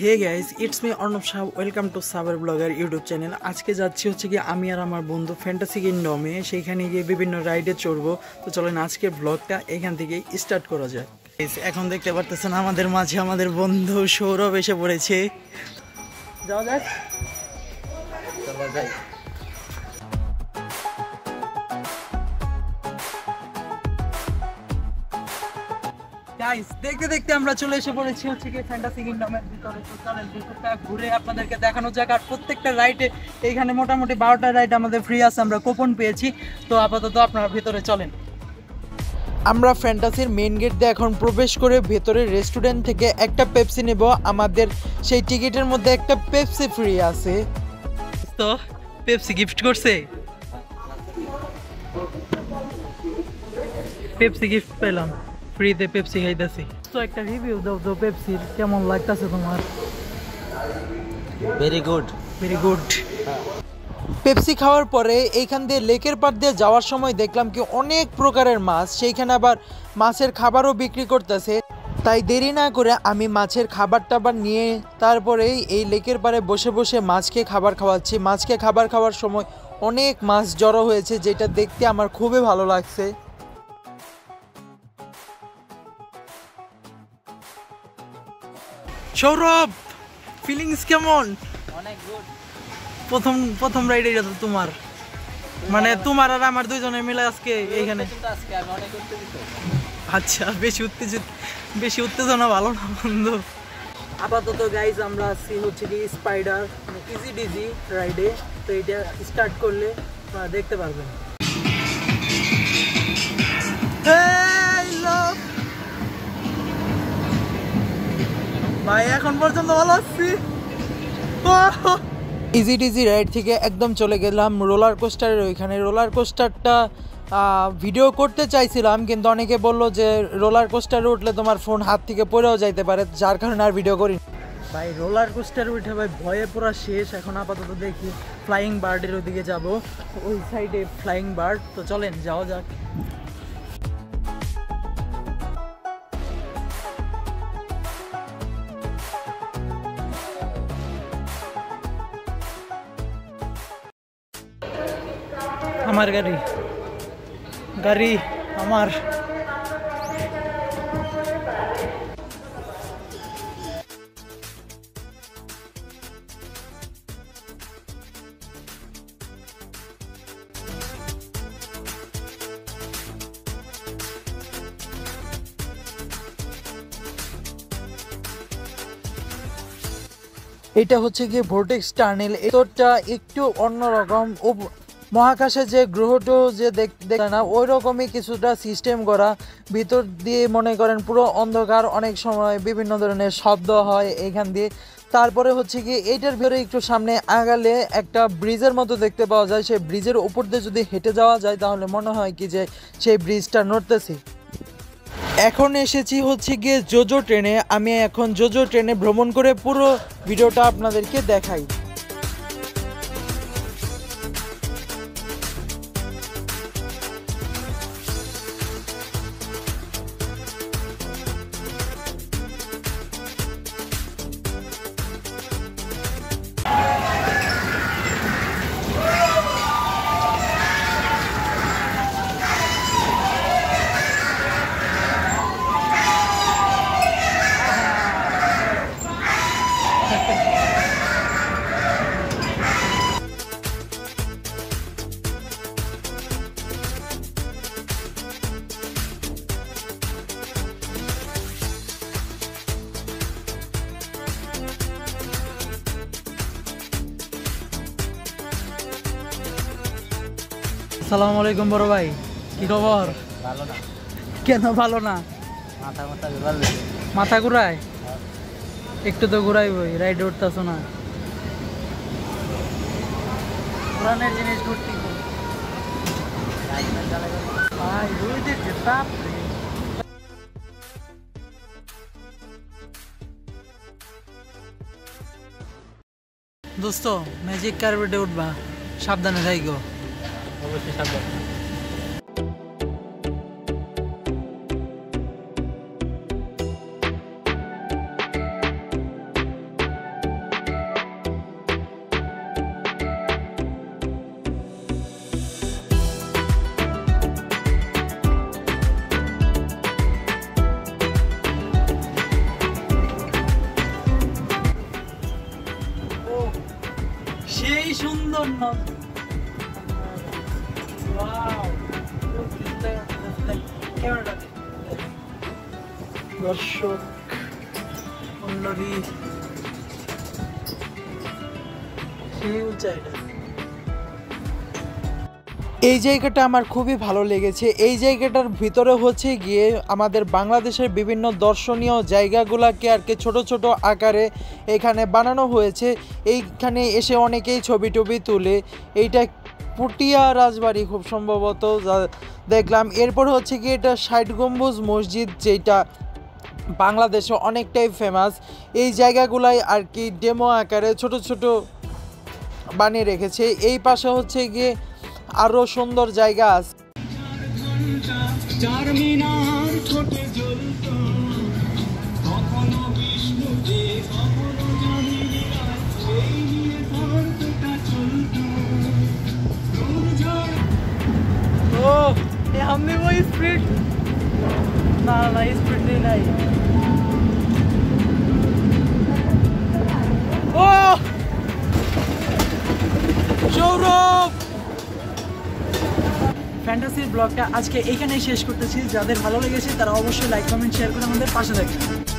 Hey guys, it's me Arnab Shah. Welcome to সাবার blogger YouTube channel. আজকে যাচ্ছি হচ্ছে কি আমি আর আমার বন্ধু ফ্যান্টাসি কিংডমে, সেইখানে গিয়ে বিভিন্ন রাইডে চড়বো। তো চলেন আজকের ব্লগটা এখান থেকে স্টার্ট করা যায়। এখন দেখতে পারতেছেন আমাদের মাঝে আমাদের বন্ধু সৌরভ এসে পড়েছে। যাওয়া যাক। গাইস, দেখতে দেখতে আমরা চলে এসে পড়েছি হচ্ছে কি ফ্যান্টাসি কিংডমের ভিতরে। তো চলেন ভিতরটা ঘুরে আপনাদেরকে দেখানো যাক। আর প্রত্যেকটা রাইডে এইখানে মোটামুটি 12টা রাইড আমাদের ফ্রি আছে, আমরা কুপন পেয়েছি। তো আপাতত আপনারা ভিতরে চলেন। আমরা ফ্যান্টাসির মেইন গেট দিয়ে এখন প্রবেশ করে ভেতরের রেস্টুরেন্ট থেকে একটা পেপসি নেব। আমাদের সেই টিকিটের মধ্যে একটা পেপসি ফ্রি আছে। তো পেপসি গিফট করছে, পেপসি গিফট পেলাম, ফ্রিতে পেপসি খাইতেছি। তো একটা রিভিউ দাও তো পেপসির, কেমন লাগতেছে তোমার? Very good, very good. Pepsi খাওয়ার পরে এইখান দিয়ে লেকের পাড় দিয়ে যাওয়ার সময় দেখলাম কি অনেক প্রকারের মাছ, সেইখানে আবার মাছের খাবারও বিক্রি করতেছে। তাই দেরি না করে আমি মাছের খাবার টাবার নিয়ে তারপরেই এই লেকের পাড়ে বসে বসে মাছকে খাবার খাওয়াচ্ছি। মাছকে খাবার খাওয়ার সময় অনেক মাছ জড়ো হয়েছে, যেটা দেখতে আমার খুবই ভালো লাগছে। সৌরভ, ফিলিংস কেমন? অনেক গুড। প্রথম রাইড এটা তো তোমার, মানে তোমার আর আমার দুইজনের মিলে আজকে এইখানে। আচ্ছা, বেশি উত্তেজনা ভালো না বন্ধু। আপাতত গাইজ আমরা আছি হচ্ছে কি স্পাইডার ইজি ডিজি রাইডে। তো এটা স্টার্ট করলে দেখতে পারবেন। ভাই এখন পর্যন্ত ভালো আছি। ইজি ডিজি রাইড থেকে একদম চলে গেলাম রোলার কোস্টারের ওইখানে। রোলার কোস্টারটা ভিডিও করতে চাইছিলাম, কিন্তু অনেকে বললো যে রোলার কোস্টারে উঠলে তোমার ফোন হাত থেকে পড়েও যাইতে পারে, যার কারণে আর ভিডিও করি। ভাই রোলার কোস্টারে উঠে ভাই ভয়ে পুরো শেষ। এখন আপাতত দেখি ফ্লাইং বার্ডের ওদিকে যাব, ওই সাইডে ফ্লাইং বার্ড। তো চলেন যাওয়া যাক। আমার গাড়ি আমার। এটা হচ্ছে গিয়ে ভোর্টেক্স টানেল। এটা একটু অন্যরকম। মহাকাশে যে গ্রহটো যে দেখতে না, ওই রকমই কিছুটা সিস্টেম করা। ভিতর দিয়ে মনে করেন পুরো অন্ধকার, অনেক সময় বিভিন্ন ধরনের শব্দ হয় এইখান দিয়ে। তারপরে হচ্ছে কি এইটার ভিতরে একটু সামনে আগালে একটা ব্রিজের মতো দেখতে পাওয়া যায়। সেই ব্রিজের উপর দিয়ে যদি হেঁটে যাওয়া যায় তাহলে মনে হয় কি যে সেই ব্রিজটা নড়তেছে। এখন এসেছি হচ্ছে গিয়ে জোজো ট্রেনে। আমি এখন জোজো ট্রেনে ভ্রমণ করে পুরো ভিডিওটা আপনাদেরকে দেখাই। আসসালামু আলাইকুম বড় ভাই, কি খবর? ভালো না। কেন ভালো না? মাথা ঘুরায়? একটু তো ঘুরাইবই, রাইডে উঠতেছো না। ঘুরানোর জিনিস ঘুরতে দোস্ত, ম্যাজিক কার্পেটে উঠবা, সাবধানে থাইকো। অবশ্যই সাবধানে। দর্শক পল্লবী সেই উঁচাইটা। এই জায়গাটা আমার খুবই ভালো লেগেছে। এই জায়গাটার ভিতরে হচ্ছে গিয়ে আমাদের বাংলাদেশের বিভিন্ন দর্শনীয় জায়গাগুলোকে আর কি ছোট ছোট আকারে এখানে বানানো হয়েছে। এইখানে এসে অনেকেই ছবি টবি তুলে। এইটা পুটিয়া রাজবাড়ি খুব সম্ভবত যা দেখলাম। এরপর হচ্ছে গিয়ে এটা ৬০ গম্বুজ মসজিদ, যেটা বাংলাদেশে অনেকটাই ফেমাস। এই জায়গাগুলাই আর কি ডেমো আকারে ছোট ছোট বানিয়ে রেখেছে। এই পাশে হচ্ছে গিয়ে আরো সুন্দর জায়গা আছে। ও हमने वो स्पीड ना स्पीड नहीं ও সৌরভ। ফ্যান্টাসির ব্লগটা আজকে এইখানেই শেষ করতেছি। যাদের ভালো লেগেছে তারা অবশ্যই লাইক কমেন্ট শেয়ার করে আমাদের পাশে থাকবেন।